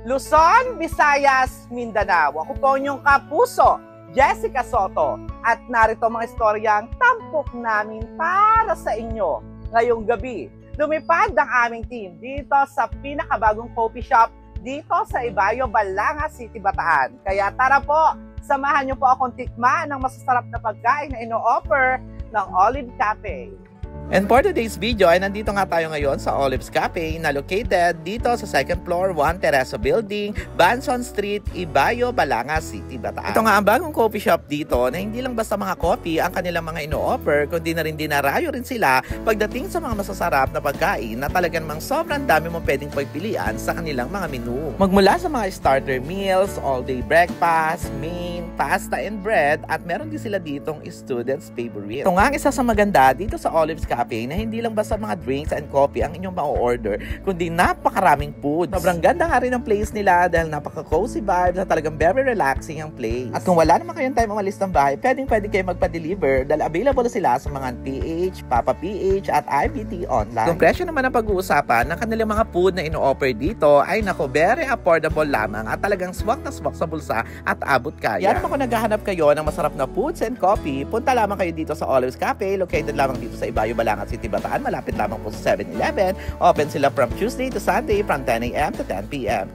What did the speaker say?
Luzon, Visayas, Mindanao. Ako po inyong kapuso, Jessica Soto. At narito mga istoryang tampok namin para sa inyo ngayong gabi. Lumipad ang aming team dito sa pinakabagong coffee shop dito sa Ibayo, Balanga City, Bataan. Kaya tara po, samahan niyo po akong tikman ng masasarap na pagkain na ino-offer ng Olive Cafe. And for today's video ay nandito nga tayo ngayon sa Olives Cafe na located dito sa 2nd floor, 1 Teresa Building, Banson Street, Ibayo, Balanga City, Bataan. Ito nga ang bagong coffee shop dito na hindi lang basta mga coffee ang kanilang mga ino-offer, kundi na rin dinarayo rin sila pagdating sa mga masasarap na pagkain na talagang mang sobrang dami mong pwedeng pagpilian sa kanilang mga menu. Magmula sa mga starter meals, all-day breakfast, main, pasta and bread, at meron din sila ditong students' favorite. Ito nga ang isa sa maganda dito sa Olives Cafe na hindi lang basta mga drinks and coffee ang inyong ma-order, kundi napakaraming foods. Sobrang ganda nga rin ang place nila dahil napaka-cozy vibes at talagang very relaxing ang place. At kung wala naman kayong time umalis ng bahay, pwede kayo magpa-deliver dahil available sila sa mga PH, Papa PH at IBT online. Kung presyo naman ang pag-uusapan ng kanilang mga food na ino-offer dito ay nako, very affordable lamang at talagang swak na swak sa bulsa at abot kaya. Yan kung naghahanap kayo ng masarap na foods and coffee, punta lamang kayo dito sa Olives Cafe, located lamang dito sa Ibayo, Balanga City, Bataan. Malapit lamang po sa 7-Eleven. Open sila from Tuesday to Sunday from 10 a.m. to 10 p.m.